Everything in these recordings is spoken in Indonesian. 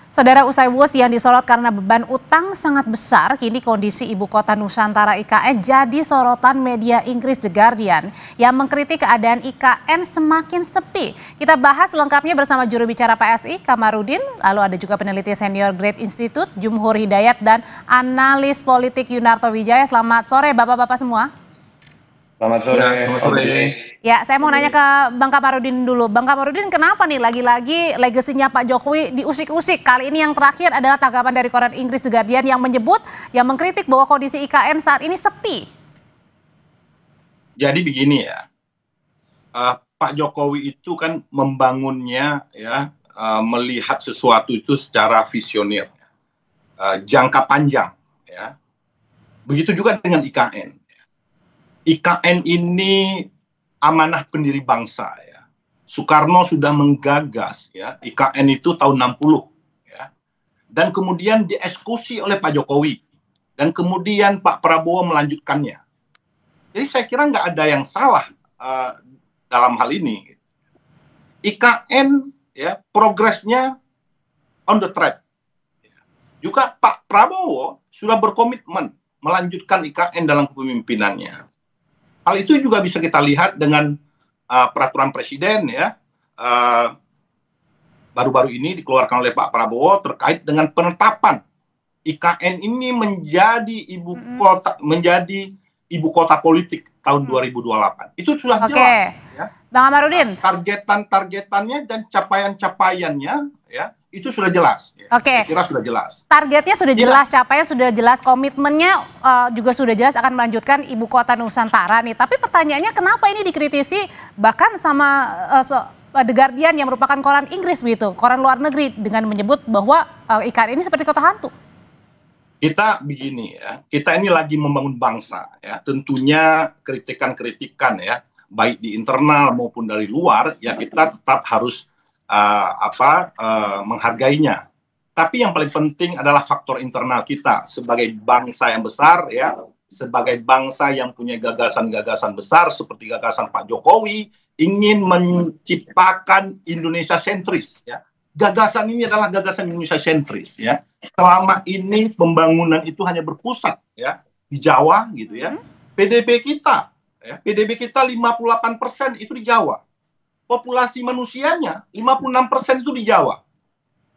Saudara, usai WUS yang disorot karena beban utang sangat besar, kini kondisi ibu kota Nusantara IKN jadi sorotan media Inggris The Guardian yang mengkritik keadaan IKN semakin sepi. Kita bahas lengkapnya bersama juru bicara PSI, Kamarudin, lalu ada juga peneliti senior Great Institute, Jumhur Hidayat, dan analis politik Yunarto Wijaya. Selamat sore Bapak-Bapak semua. Selamat sore. Selamat sore. Ya, saya mau nanya ke Bang Kamarudin dulu. Bang Kamarudin, kenapa nih lagi-lagi legasinya Pak Jokowi diusik-usik? Kali ini yang terakhir adalah tanggapan dari koran Inggris The Guardian yang mengkritik bahwa kondisi IKN saat ini sepi. Jadi begini ya, Pak Jokowi itu kan membangunnya ya, melihat sesuatu itu secara visioner, jangka panjang ya. Begitu juga dengan IKN. IKN ini amanah pendiri bangsa ya. Soekarno sudah menggagas ya IKN itu tahun 60 ya. Dan kemudian dieksekusi oleh Pak Jokowi dan kemudian Pak Prabowo melanjutkannya. Jadi saya kira nggak ada yang salah dalam hal ini. IKN ya progresnya on the track. Juga Pak Prabowo sudah berkomitmen melanjutkan IKN dalam kepemimpinannya. Hal itu juga bisa kita lihat dengan peraturan presiden ya, baru-baru ini dikeluarkan oleh Pak Prabowo terkait dengan penetapan IKN ini menjadi ibu kota politik tahun 2028. Itu sudah jelas. Ya. Bang Kamarudin. Targetannya dan capaian-capaiannya ya. Itu sudah jelas. Oke. Saya kira sudah jelas. Targetnya sudah jelas, capaian sudah jelas, komitmennya juga sudah jelas akan melanjutkan ibu kota Nusantara nih. Tapi pertanyaannya kenapa ini dikritisi bahkan sama The Guardian yang merupakan koran Inggris begitu, koran luar negeri dengan menyebut bahwa IKN ini seperti kota hantu. Kita begini ya, kita ini lagi membangun bangsa ya. Tentunya kritikan-kritikan ya, baik di internal maupun dari luar ya kita tetap harus menghargainya. Tapi yang paling penting adalah faktor internal kita sebagai bangsa yang besar ya, sebagai bangsa yang punya gagasan-gagasan besar seperti gagasan Pak Jokowi ingin menciptakan Indonesia sentris ya. Gagasan ini adalah gagasan Indonesia sentris ya. Selama ini pembangunan itu hanya berpusat ya di Jawa gitu ya. PDB kita 58% itu di Jawa. Populasi manusianya 56% itu di Jawa.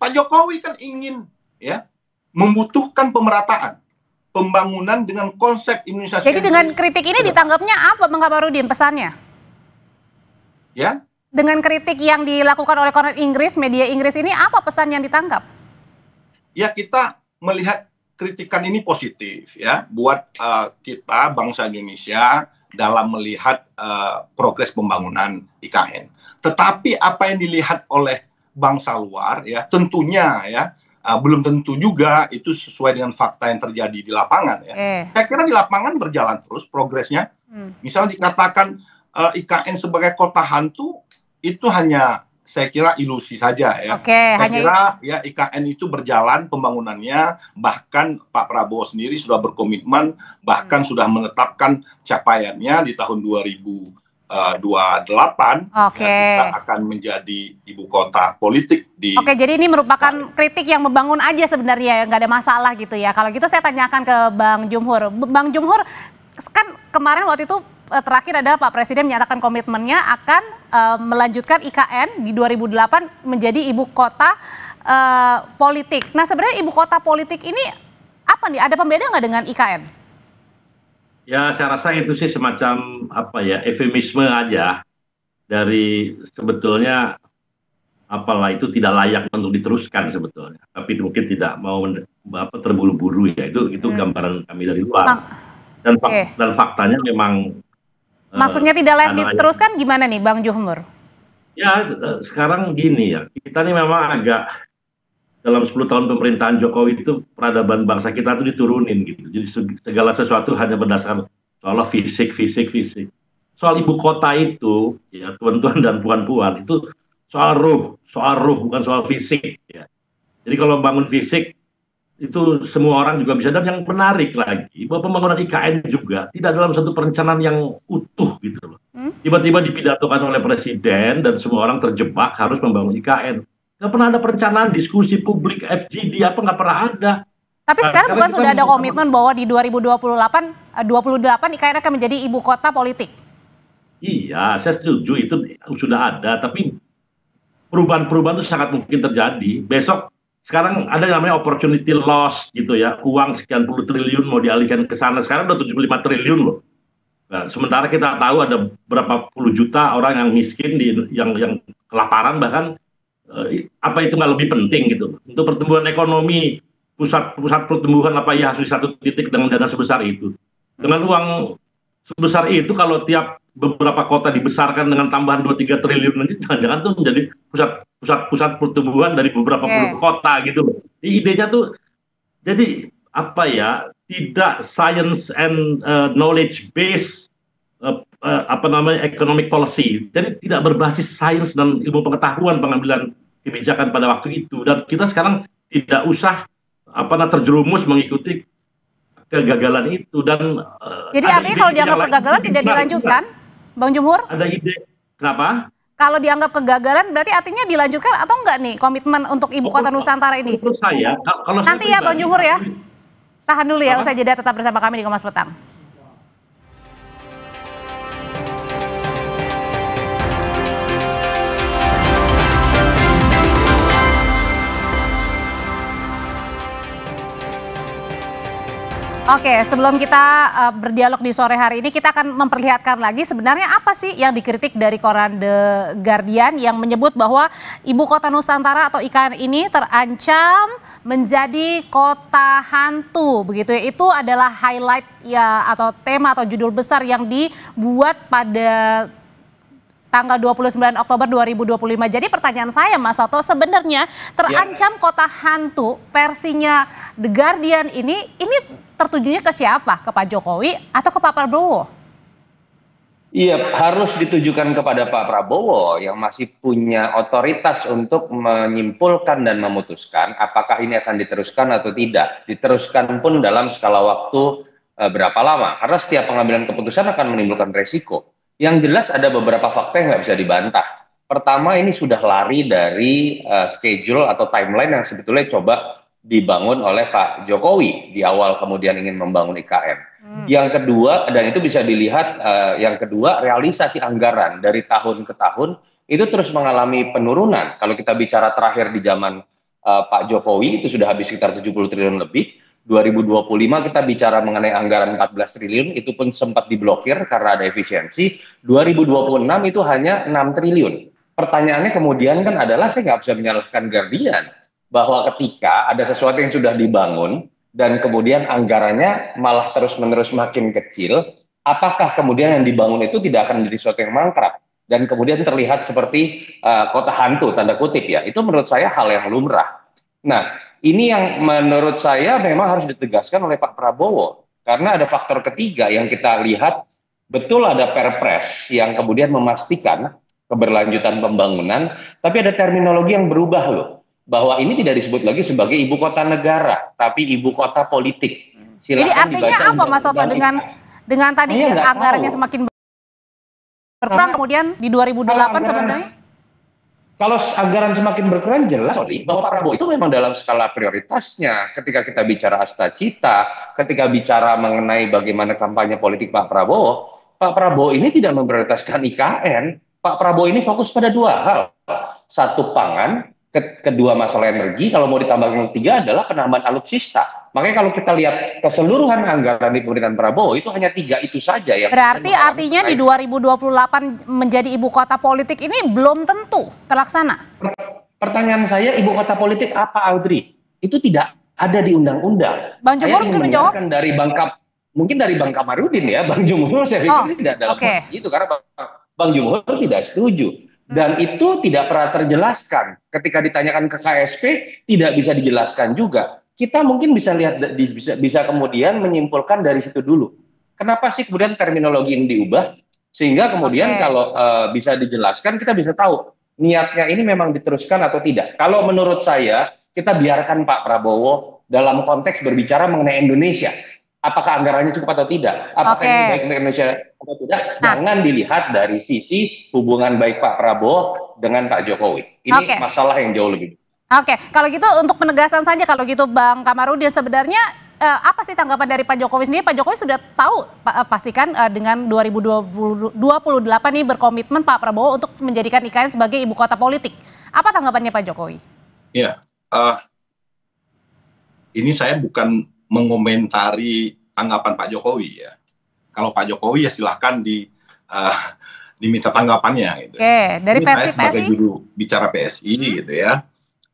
Pak Jokowi kan ingin ya membutuhkan pemerataan, pembangunan dengan konsep Indonesia. Jadi dengan kritik ini ditanggapnya apa Bang Kamarudin pesannya? Ya. Dengan kritik yang dilakukan oleh koran Inggris, media Inggris ini apa pesan yang ditangkap? Ya, kita melihat kritikan ini positif ya buat kita bangsa Indonesia dalam melihat progres pembangunan IKN. Tetapi apa yang dilihat oleh bangsa luar ya tentunya ya belum tentu juga itu sesuai dengan fakta yang terjadi di lapangan ya. Saya kira di lapangan berjalan terus progresnya. Misalnya dikatakan IKN sebagai kota hantu itu hanya saya kira ilusi saja ya. Saya kira ya IKN itu berjalan pembangunannya, bahkan Pak Prabowo sendiri sudah berkomitmen, bahkan sudah menetapkan capaiannya di tahun 2028 ya, kita akan menjadi ibu kota politik di. Jadi ini merupakan kritik yang membangun aja sebenarnya, nggak ada masalah gitu ya. Kalau gitu saya tanyakan ke Bang Jumhur. Bang Jumhur, kan kemarin waktu itu terakhir adalah Pak Presiden menyatakan komitmennya akan melanjutkan IKN di 2008 menjadi ibu kota politik. Nah sebenarnya ibu kota politik ini apa nih? Ada pembeda nggak dengan IKN? Ya saya rasa itu sih semacam eufemisme aja dari sebetulnya apalah itu tidak layak untuk diteruskan sebetulnya. Tapi mungkin tidak mau terburu-buru ya itu gambaran kami dari luar. Dan faktanya memang. Maksudnya tidak layak diteruskan gimana nih Bang Jumhur? Ya sekarang gini ya, kita nih memang agak dalam 10 tahun pemerintahan Jokowi itu peradaban bangsa kita tuh diturunin gitu. Jadi segala sesuatu hanya berdasarkan soal fisik. Soal ibu kota itu ya tuan-tuan dan puan-puan itu soal ruh bukan soal fisik ya. Jadi kalau bangun fisik itu semua orang juga bisa, dan yang menarik lagi bahwa pembangunan IKN juga tidak dalam satu perencanaan yang utuh gitu loh. Tiba-tiba dipidatokan oleh presiden dan semua orang terjebak harus membangun IKN. Nggak pernah ada perencanaan diskusi publik FGD apa, nggak pernah ada. Tapi sekarang Karena bukan kita sudah ada komitmen bahwa di 2028 IKN akan menjadi ibu kota politik? Iya, saya setuju itu sudah ada, tapi perubahan-perubahan itu sangat mungkin terjadi. Besok sekarang ada yang namanya opportunity loss gitu ya, uang sekian puluh triliun mau dialihkan ke sana, sekarang udah 75 triliun loh. Nah, sementara kita tahu ada berapa puluh juta orang yang miskin yang kelaparan, bahkan apa itu nggak lebih penting gitu untuk pertumbuhan ekonomi, pusat pertumbuhan apa ya, harus di satu titik dengan dana sebesar itu, dengan uang sebesar itu. Kalau tiap beberapa kota dibesarkan dengan tambahan 2-3 triliun nanti, jangan-jangan tuh menjadi pusat pertumbuhan dari beberapa puluh kota gitu loh. Idenya tuh jadi apa ya, tidak science and knowledge based apa namanya economic policy, jadi tidak berbasis sains dan ilmu pengetahuan pengambilan kebijakan pada waktu itu. Dan kita sekarang tidak usah terjerumus mengikuti kegagalan itu. Dan jadi artinya kalau dianggap kegagalan tidak dilanjutkan, Bang Jumhur? Ada ide kenapa? Kalau dianggap kegagalan berarti artinya dilanjutkan atau enggak nih komitmen untuk ibu kota Nusantara ini? Menurut saya, kalau nanti ya Bang Jumhur ya, tahan dulu ya, usai jeda tetap bersama kami di Kompas Petang. Oke, sebelum kita berdialog di sore hari ini, kita akan memperlihatkan lagi sebenarnya apa sih yang dikritik dari koran The Guardian yang menyebut bahwa ibu kota Nusantara atau IKN ini terancam menjadi kota hantu, begitu ya. Itu adalah highlight ya atau tema atau judul besar yang dibuat pada tanggal 29 Oktober 2025. Jadi pertanyaan saya Mas Toto, sebenarnya terancam kota hantu versinya The Guardian ini tertujunya ke siapa? Ke Pak Jokowi atau ke Pak Prabowo? Iya, harus ditujukan kepada Pak Prabowo yang masih punya otoritas untuk menyimpulkan dan memutuskan apakah ini akan diteruskan atau tidak. Diteruskan pun dalam skala waktu berapa lama. Karena setiap pengambilan keputusan akan menimbulkan resiko. Yang jelas ada beberapa fakta yang nggak bisa dibantah. Pertama, ini sudah lari dari schedule atau timeline yang sebetulnya coba dibangun oleh Pak Jokowi di awal kemudian ingin membangun IKN. Yang kedua, dan itu bisa dilihat, yang kedua realisasi anggaran dari tahun ke tahun itu terus mengalami penurunan. Kalau kita bicara terakhir di zaman Pak Jokowi itu sudah habis sekitar 70 triliun lebih. 2025 kita bicara mengenai anggaran 14 triliun, itu pun sempat diblokir karena ada efisiensi. 2026 itu hanya 6 triliun. Pertanyaannya kemudian kan adalah, saya nggak bisa menyalahkan Guardian, bahwa ketika ada sesuatu yang sudah dibangun, dan kemudian anggarannya malah terus-menerus makin kecil, apakah kemudian yang dibangun itu tidak akan menjadi sesuatu yang mangkrak? Dan kemudian terlihat seperti kota hantu, tanda kutip ya. Itu menurut saya hal yang lumrah. Nah, ini yang menurut saya memang harus ditegaskan oleh Pak Prabowo. Karena ada faktor ketiga yang kita lihat, betul ada Perpres yang kemudian memastikan keberlanjutan pembangunan, tapi ada terminologi yang berubah loh. Bahwa ini tidak disebut lagi sebagai ibu kota negara, tapi ibu kota politik. Silahkan. Jadi artinya apa Mas Toto dengan tadi anggarannya semakin berkurang kemudian di 2028 sebenarnya? Kalau anggaran semakin berkurang, jelas bahwa Pak Prabowo itu memang dalam skala prioritasnya. Ketika kita bicara Asta Cita, ketika bicara mengenai bagaimana kampanye politik Pak Prabowo ini tidak memprioritaskan IKN. Pak Prabowo ini fokus pada dua hal. Satu, pangan. Kedua, masalah energi. Kalau mau ditambah yang ketiga adalah penambahan alutsista. Makanya kalau kita lihat keseluruhan anggaran di pemerintahan Prabowo itu hanya 3 itu saja yang berarti artinya di 2028 menjadi ibu kota politik ini belum tentu terlaksana. Pertanyaan saya, ibu kota politik apa, Audrey? Itu tidak ada di undang-undang. Bang Jumhur mungkin menjawab dari mungkin dari Bang Kamarudin ya. Bang Jumhur saya pikir tidak dalam posisi itu karena Bang Jumhur tidak setuju. Dan itu tidak pernah terjelaskan. Ketika ditanyakan ke KSP, tidak bisa dijelaskan juga. Kita mungkin bisa lihat, bisa kemudian menyimpulkan dari situ dulu. Kenapa sih kemudian terminologi ini diubah? Sehingga kemudian kalau bisa dijelaskan, kita bisa tahu niatnya ini memang diteruskan atau tidak. Kalau menurut saya, kita biarkan Pak Prabowo dalam konteks berbicara mengenai Indonesia. Apakah anggarannya cukup atau tidak? Apakah ini baik untuk Indonesia atau tidak? Jangan dilihat dari sisi hubungan baik Pak Prabowo dengan Pak Jokowi. Ini masalah yang jauh lebih. Oke, kalau gitu untuk penegasan saja kalau gitu Bang Kamarudin, sebenarnya apa sih tanggapan dari Pak Jokowi sendiri? Pak Jokowi sudah tahu pastikan dengan 2028 ini berkomitmen Pak Prabowo untuk menjadikan IKN sebagai ibu kota politik. Apa tanggapannya Pak Jokowi? Ya, ini saya bukan mengomentari tanggapan Pak Jokowi ya. Kalau Pak Jokowi ya silahkan diminta tanggapannya gitu. Oke, dari ini versi saya sebagai PSI? juru bicara PSI gitu ya.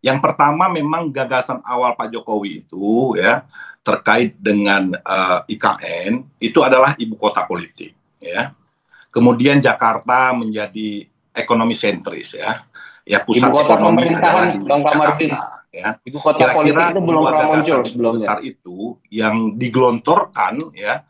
Yang pertama memang gagasan awal Pak Jokowi itu ya terkait dengan IKN itu adalah ibu kota politik ya. Kemudian Jakarta menjadi ekonomi sentris ya. Ya pusat ibu kota ekonomi pemerintahan, Bang Kamarudin ya. Ibu kota politik itu belum pernah muncul sebelumnya. Besar itu yang digelontorkan ya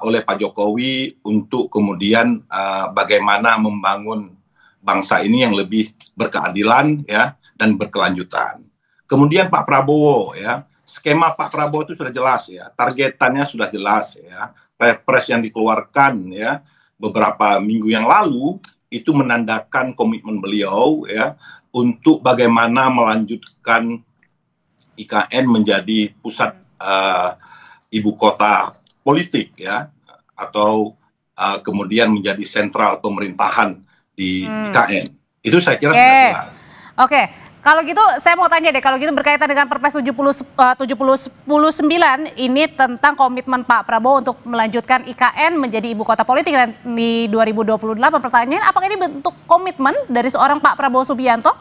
oleh Pak Jokowi untuk kemudian bagaimana membangun bangsa ini yang lebih berkeadilan ya dan berkelanjutan. Kemudian Pak Prabowo ya, skema Pak Prabowo itu sudah jelas ya, targetannya sudah jelas ya. Perpres yang dikeluarkan ya beberapa minggu yang lalu itu menandakan komitmen beliau ya untuk bagaimana melanjutkan IKN menjadi pusat ibu kota politik ya, atau kemudian menjadi sentral pemerintahan di IKN. Itu saya kira sudah jelas. Oke, kalau gitu saya mau tanya deh, kalau gitu berkaitan dengan Perpres 79 ini tentang komitmen Pak Prabowo untuk melanjutkan IKN menjadi ibu kota politik dan di 2028, pertanyaan apakah ini bentuk komitmen dari seorang Pak Prabowo Subianto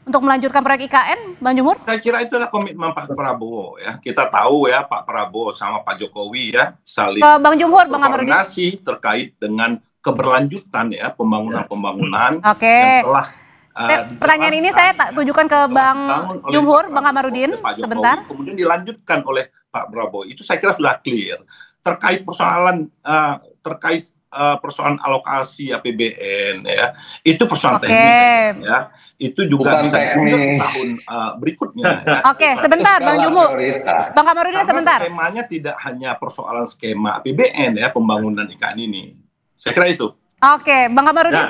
untuk melanjutkan proyek IKN, Bang Jumhur? Saya kira itu adalah komitmen Pak Prabowo ya. Kita tahu ya Pak Prabowo sama Pak Jokowi ya saling Bang Jumhur, Bang Kamarudin, terkait dengan keberlanjutan ya pembangunan Oke. yang telah pertanyaan ini saya tujukan ke Bang Jumhur, Bang Kamarudin, sebentar. Kemudian dilanjutkan oleh Pak Prabowo. Itu saya kira sudah clear. Terkait persoalan persoalan alokasi APBN ya, itu persoalan teknis ya. Itu juga bisa di tahun berikutnya. Ya. Oke, sebentar Bang Jumhur. Bang Kamarudin sebentar. Skemanya tidak hanya persoalan skema APBN ya, pembangunan IKN ini. Saya kira itu. Oke, Bang Kamarudin.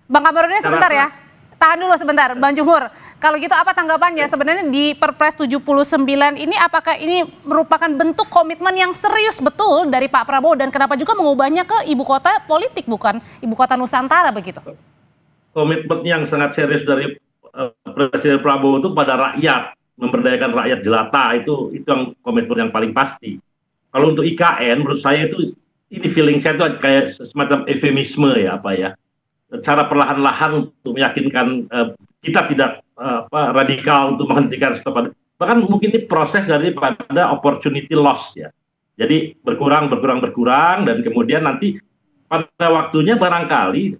Bang Kamarudin sebentar ya. Tahan dulu sebentar, Bang Jumhur. Kalau gitu apa tanggapannya sebenarnya di Perpres 79 ini, apakah ini merupakan bentuk komitmen yang serius betul dari Pak Prabowo dan kenapa juga mengubahnya ke ibu kota politik bukan ibu kota Nusantara begitu? Komitmen yang sangat serius dari Presiden Prabowo itu pada rakyat, memberdayakan rakyat jelata, itu yang komitmen yang paling pasti. Kalau untuk IKN menurut saya itu, ini feeling saya itu kayak semacam eufemisme ya, cara perlahan-lahan untuk meyakinkan kita tidak radikal untuk menghentikan stop. Bahkan mungkin ini proses daripada opportunity loss ya. Jadi berkurang dan kemudian nanti pada waktunya barangkali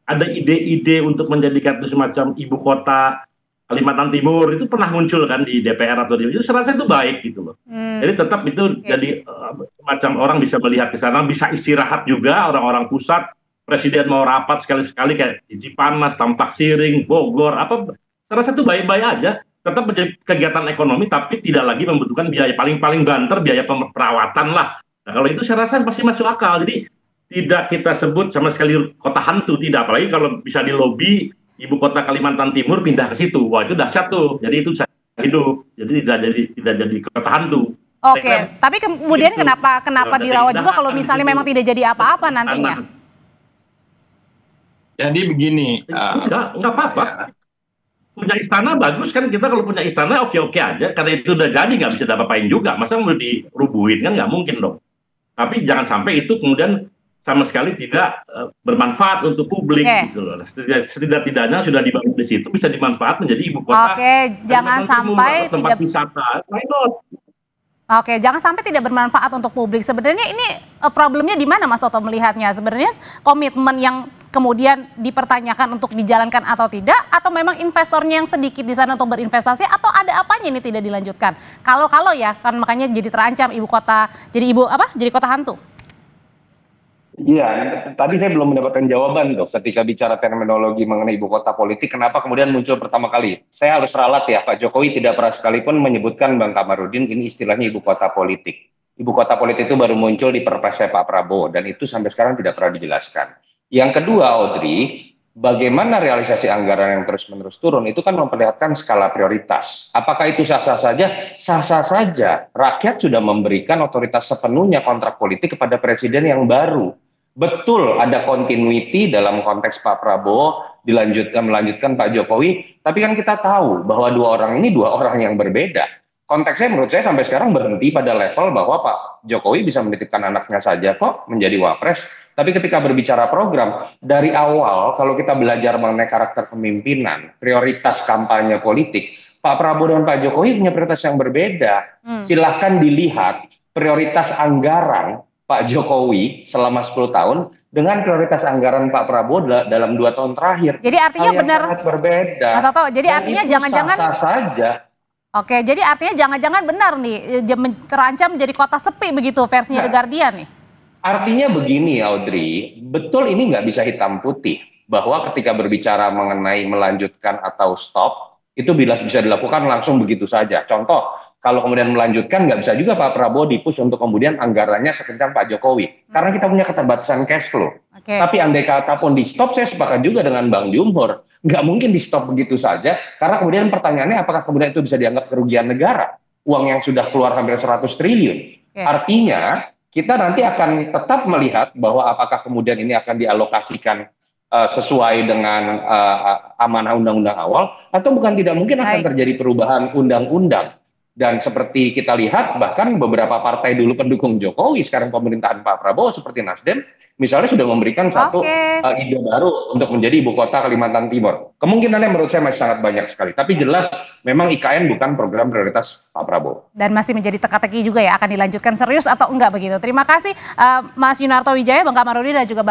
ada ide-ide untuk menjadikan itu semacam ibu kota Kalimantan Timur itu pernah muncul kan di DPR atau di itu, saya rasa itu baik gitu loh. Jadi tetap itu jadi semacam orang bisa melihat ke sana, bisa istirahat juga orang-orang pusat. Presiden mau rapat sekali-sekali kayak di Cipanas, Tampak Siring, Bogor, saya rasa itu baik-baik aja. Tetap menjadi kegiatan ekonomi, tapi tidak lagi membutuhkan biaya paling banter, biaya perawatan lah. Nah, kalau itu saya rasa pasti masuk akal. Jadi tidak kita sebut sama sekali kota hantu, tidak. Apalagi kalau bisa dilobi ibu kota Kalimantan Timur pindah ke situ, wah itu dahsyat tuh. Jadi itu bisa hidup. Jadi tidak jadi kota hantu. Oke, tapi kemudian kenapa dirawat juga kalau misalnya memang tidak jadi apa-apa nantinya? Jadi begini, enggak apa-apa. Punya istana bagus kan, kita kalau punya istana oke-oke aja, karena itu udah jadi nggak bisa diapa-apain juga. Masa mau dirubuhin kan nggak mungkin dong. Tapi jangan sampai itu kemudian sama sekali tidak bermanfaat untuk publik gitu loh. Setidak-tidaknya sudah dibangun di situ bisa dimanfaat menjadi ibu kota. Oke, jangan sampai tempat wisata. Oke, jangan sampai tidak bermanfaat untuk publik. Sebenarnya ini problemnya di mana Mas Toto melihatnya? Sebenarnya komitmen yang kemudian dipertanyakan untuk dijalankan atau tidak, atau memang investornya yang sedikit di sana untuk berinvestasi, atau ada apanya ini tidak dilanjutkan? Kalau ya, kan makanya jadi terancam ibu kota, jadi kota hantu. Iya, tadi saya belum mendapatkan jawaban tuh ketika bicara terminologi mengenai ibu kota politik, kenapa kemudian muncul pertama kali. Saya harus ralat ya, Pak Jokowi tidak pernah sekalipun menyebutkan Bang Kamarudin ini istilahnya ibu kota politik. Ibu kota politik itu baru muncul di Perpres Pak Prabowo dan itu sampai sekarang tidak pernah dijelaskan. Yang kedua, Audrey, bagaimana realisasi anggaran yang terus-menerus turun itu kan memperlihatkan skala prioritas. Apakah itu sah-sah saja? Sah-sah saja. Rakyat sudah memberikan otoritas sepenuhnya kontrak politik kepada presiden yang baru. Betul ada continuity dalam konteks Pak Prabowo melanjutkan Pak Jokowi, tapi kan kita tahu bahwa dua orang ini dua orang yang berbeda. Konteksnya menurut saya sampai sekarang berhenti pada level bahwa Pak Jokowi bisa menitipkan anaknya saja kok menjadi wapres. Tapi ketika berbicara program, dari awal kalau kita belajar mengenai karakter kepemimpinan, prioritas kampanye politik, Pak Prabowo dan Pak Jokowi punya prioritas yang berbeda. Silahkan dilihat prioritas anggaran Pak Jokowi selama 10 tahun dengan prioritas anggaran Pak Prabowo dalam 2 tahun terakhir. Jadi artinya Hal yang benar, sangat berbeda. Mas Toto, jadi Dan artinya itu jangan-jangan sah-sah saja. Oke, jadi artinya jangan-jangan benar nih terancam menjadi kota sepi begitu versinya The Guardian nih. Artinya begini Audrey, betul ini nggak bisa hitam putih bahwa ketika berbicara mengenai melanjutkan atau stop itu bisa dilakukan langsung begitu saja. Contoh, kalau kemudian melanjutkan nggak bisa juga Pak Prabowo dipush untuk kemudian anggarannya sekencang Pak Jokowi karena kita punya keterbatasan cash flow. Tapi andai kata pun di stop, saya sepakat juga dengan Bang Jumhor, nggak mungkin di stop begitu saja karena kemudian pertanyaannya apakah kemudian itu bisa dianggap kerugian negara, uang yang sudah keluar hampir 100 triliun. Artinya kita nanti akan tetap melihat bahwa apakah kemudian ini akan dialokasikan sesuai dengan amanah undang-undang awal atau bukan, tidak mungkin akan terjadi perubahan undang-undang. Dan seperti kita lihat bahkan beberapa partai dulu pendukung Jokowi sekarang pemerintahan Pak Prabowo seperti Nasdem misalnya sudah memberikan satu ide baru untuk menjadi ibu kota Kalimantan Timur. Kemungkinannya menurut saya masih sangat banyak sekali. Tapi jelas memang IKN bukan program prioritas Pak Prabowo. Dan masih menjadi teka-teki juga ya, akan dilanjutkan serius atau enggak begitu. Terima kasih Mas Yunarto Wijaya, Bang Kamarudin dan juga Bang